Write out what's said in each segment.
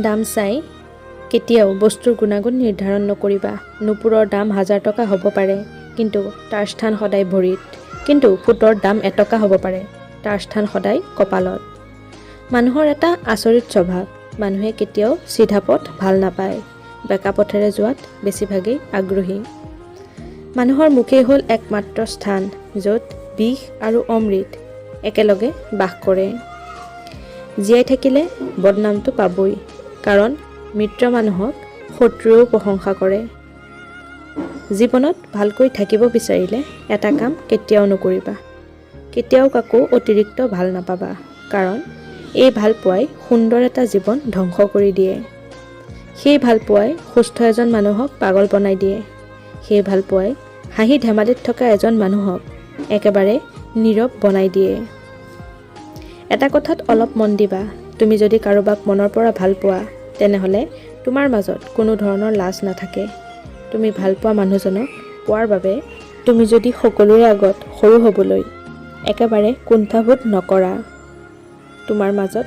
দাম চাই কেতিয়াও বস্তুৰ গুণাগুণ নিৰ্ধাৰণ নকৰিবা। নুপুৰৰ দাম 1000 টকা হ'ব পাৰে, কিন্তু তাৰ স্থান সদায় ভৰিত। কিন্তু ফুটৰ দাম 1 টকা হ'ব পাৰে, তাৰ স্থান সদায় কপালত। মানুহৰ এটা আচৰিত স্বভাৱ, মানুহে কেতিয়াও চিধা পথ ভাল নাপায়, বেকা পথেৰে যোৱাত বেছিভাগেই আগ্ৰহী। মানুহৰ মুখেই হ'ল একমাত্ৰ স্থান য'ত বিষ আৰু অমৃত একেলগে বাস কৰে। জীয়াই থাকিলে বদনামটো পাবই, কাৰণ মিত্ৰ মানুহক শত্ৰুৱেও প্ৰশংসা কৰে। জীৱনত ভালকৈ থাকিব বিচাৰিলে এটা কাম কেতিয়াও নকৰিবা, কেতিয়াও কাকো অতিৰিক্ত ভাল নাপাবা, কাৰণ এই ভাল পোৱাই সুন্দৰ এটা জীৱন ধ্বংস কৰি দিয়ে। সেই ভাল পোৱাই সুস্থ এজন মানুহক পাগল বনাই দিয়ে। সেই ভাল পোৱাই হাঁহি ধেমালিত থকা এজন মানুহক একেবাৰে নীৰৱ বনাই দিয়ে। এটা কথাত অলপ মন দিবা, তুমি যদি কাৰোবাক মনৰ পৰা ভাল পোৱা, তেনেহ'লে তোমাৰ মাজত কোনো ধৰণৰ লাজ নাথাকে। তুমি ভাল পোৱা মানুহজনক পোৱাৰ বাবে তুমি যদি সকলোৰে আগত সৰু হ'বলৈ একেবাৰে কুণ্ঠাবোধ নকৰা, তোমাৰ মাজত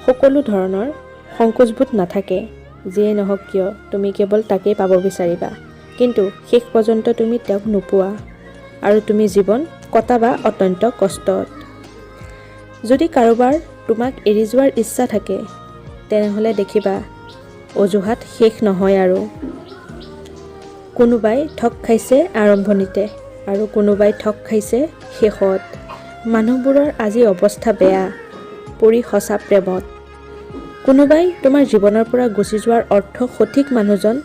সকলো ধৰণৰ সংকোচবোধ নাথাকে, যিয়েই নহওক কিয় তুমি কেৱল তাকেই পাব বিচাৰিবা, কিন্তু শেষ পৰ্যন্ত তুমি তেওঁক নোপোৱা, আৰু তুমি জীৱন কটাবা অত্যন্ত কষ্টত। যদি কাৰোবাৰ তোমাক এৰি যোৱাৰ ইচ্ছা থাকে, তেনেহ'লে দেখিবা অজুহাত শেষ নহয় আৰু। কোনোবাই ঠগ খাইছে আৰম্ভণিতে আৰু কোনোবাই ঠগ খাইছে শেষত। মানুহবোৰৰ আজি অৱস্থা বেয়া, পৰি সঁচা প্ৰেমত। কোনোবাই তোমাৰ জীৱনৰ পৰা গুচি যোৱাৰ অৰ্থ সঠিক মানুহজন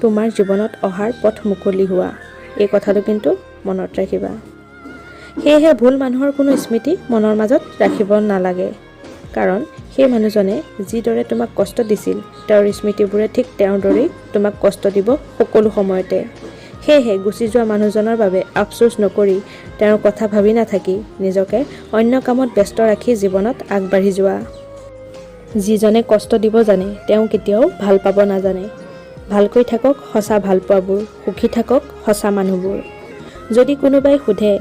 তোমাৰ জীৱনত অহাৰ পথ মুকলি হোৱা, এই কথাটো কিন্তু মনত ৰাখিবা। সেয়েহে ভুল মানুহৰ কোনো স্মৃতি মনৰ মাজত ৰাখিব নালাগে, কাৰণ সেই মানুহজনে যিদৰে তোমাক কষ্ট দিছিল, তেওঁৰ স্মৃতিবোৰে ঠিক তেওঁৰ দৰেই তোমাক কষ্ট দিব সকলো সময়তে। সেয়েহে গুচি যোৱা মানুহজনৰ বাবে আফচোচ নকৰি, তেওঁৰ কথা ভাবি নাথাকি নিজকে অন্য কামত ব্যস্ত ৰাখি জীৱনত আগবাঢ়ি যোৱা। যিজনে কষ্ট দিব জানে, তেওঁ কেতিয়াও ভাল পাব নাজানে। ভালকৈ থাকক সঁচা ভালপোৱাবোৰ, সুখী থাকক সঁচা মানুহবোৰ। যদি কোনোবাই সোধে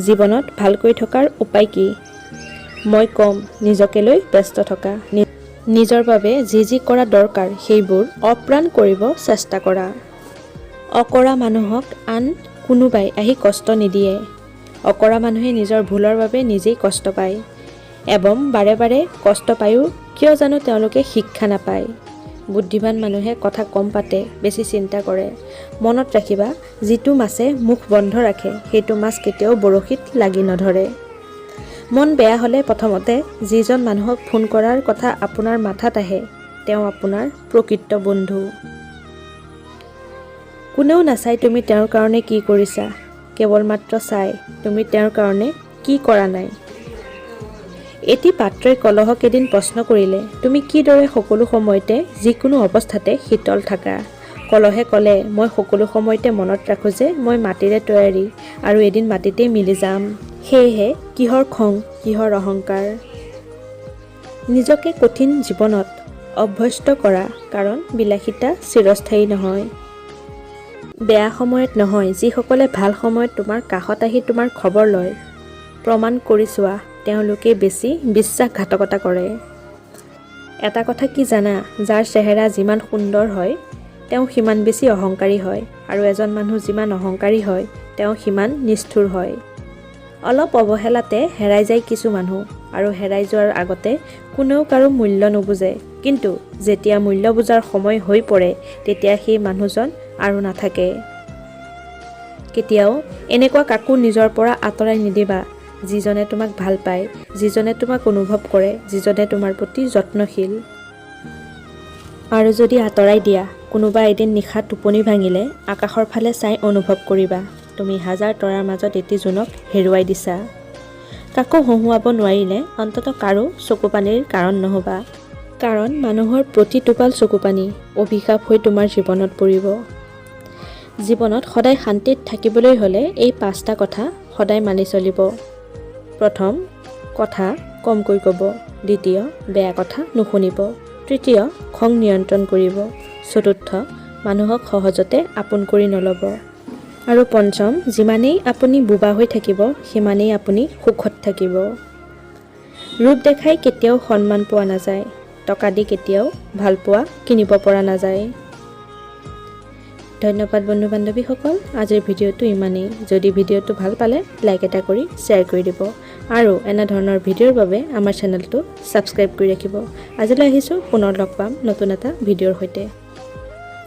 জীৱনত ভালকৈ থকাৰ উপায় কি, মই ক'ম নিজকে লৈ ব্যস্ত থকা, নিজৰ বাবে যি যি কৰা দৰকাৰ সেইবোৰ অপ্ৰাণ কৰিব চেষ্টা কৰা। অকৰা মানুহক আন কোনোবাই আহি কষ্ট নিদিয়ে। অকৰা মানুহে নিজৰ ভুলৰ বাবে নিজেই কষ্ট পায়, এবং বাৰে বাৰে কষ্ট পায়ো কিয় জানো তেওঁলোকে শিক্ষা নাপায়। বুদ্ধিমান মানুহে কথা কম পাতে, বেছি চিন্তা কৰে। মনত ৰাখিবা, যিটো মাছে মুখ বন্ধ ৰাখে সেইটো মাছ কেতিয়াও বৰশীত লাগি নধৰে। মন বেয়া হ'লে প্ৰথমতে যিজন মানুহক ফোন কৰাৰ কথা আপোনাৰ মাথাত আহে, তেওঁ আপোনাৰ প্ৰকৃত বন্ধু। কোনেও নাচাই তুমি তেওঁৰ কাৰণে কি কৰিছা, কেৱল মাত্ৰ চাই তুমি তেওঁৰ কাৰণে কি কৰা নাই। এটি পাত্ৰই কলহক এদিন প্ৰশ্ন কৰিলে, তুমি কিদৰে সকলো সময়তে যিকোনো অৱস্থাতে শীতল থাকা? কলহে ক'লে, মই সকলো সময়তে মনত ৰাখোঁ যে মই মাটিৰে তৈয়াৰী আৰু এদিন মাটিতেই মিলি যাম। সেয়েহে কিহৰ খং, কিহৰ অহংকাৰ? নিজকে কঠিন জীৱনত অভ্যস্ত কৰা, কাৰণ বিলাসিতা চিৰস্থায়ী নহয়। বেয়া সময়ত নহয়, যিসকলে ভাল সময়ত তোমাৰ কাষত আহি তোমাৰ খবৰ লয়, প্ৰমাণ কৰি চোৱা তেওঁলোকে বেছি বিশ্বাসঘাতকতা কৰে। এটা কথা কি জানা, যাৰ চেহেৰা যিমান সুন্দৰ হয় তেওঁ সিমান বেছি অহংকাৰী হয়, আৰু এজন মানুহ যিমান অহংকাৰী হয় তেওঁ সিমান নিষ্ঠুৰ হয়। অলপ অৱহেলাতে হেৰাই যায় কিছু মানুহ, আৰু হেৰাই যোৱাৰ আগতে কোনেও কাৰো মূল্য নুবুজে, কিন্তু যেতিয়া মূল্য বুজাৰ সময় হৈ পৰে তেতিয়া সেই মানুহজন আৰু নাথাকে। কেতিয়াও এনেকুৱা কাকো নিজৰ পৰা আঁতৰাই নিদিবা, যিজনে তোমাক ভাল পায়, যিজনে তোমাক অনুভৱ কৰে, যিজনে তোমাৰ প্ৰতি যত্নশীল। আৰু যদি আঁতৰাই দিয়া, কোনোবা এদিন নিশা টোপনি ভাঙিলে আকাশৰ ফালে চাই অনুভৱ কৰিবা, তুমি হাজাৰ তৰাৰ মাজত এটি জোনক হেৰুৱাই দিছা। কাকো হহুৱাব নোৱাৰিলে অন্ততঃ কাৰো চকুপানীৰ কাৰণ নহবা, কাৰণ মানুহৰ প্ৰতি টোপাল চকুপানী অভিশাপ হৈ তোমাৰ জীৱনত পৰিব। জীৱনত সদায় শান্তিত থাকিবলৈ হ'লে এই 5টা কথা সদায় মানি চলিব। প্ৰথম, কথা কমকৈ ক'ব। দ্বিতীয়, বেয়া কথা নুশুনিব। তৃতীয়, খং নিয়ন্ত্ৰণ কৰিব। চতুৰ্থ, মানুহক সহজতে আপোন কৰি নল'ব। আৰু পঞ্চম, যিমানেই আপুনি বোবা হৈ থাকিব সিমানেই আপুনি সুখত থাকিব। ৰূপ দেখাই কেতিয়াও সন্মান পোৱা নাযায়, টকা দি কেতিয়াও ভাল পোৱা কিনিব পৰা নাযায়। ধন্যবাদ বন্ধু বান্ধৱীসকল, আজিৰ ভিডিঅ'টো ইমানেই। যদি ভিডিঅ'টো ভাল পালে লাইক এটা কৰি শ্বেয়াৰ কৰি দিব আৰু এনে ধৰণৰ ভিডিঅ'ৰ বাবে আমাৰ চেনেলটো ছাবস্ক্ৰাইব কৰি ৰাখিব। আজিলৈ আহিছোঁ, পুনৰ লগ পাম নতুন এটা ভিডিঅ'ৰ সৈতে।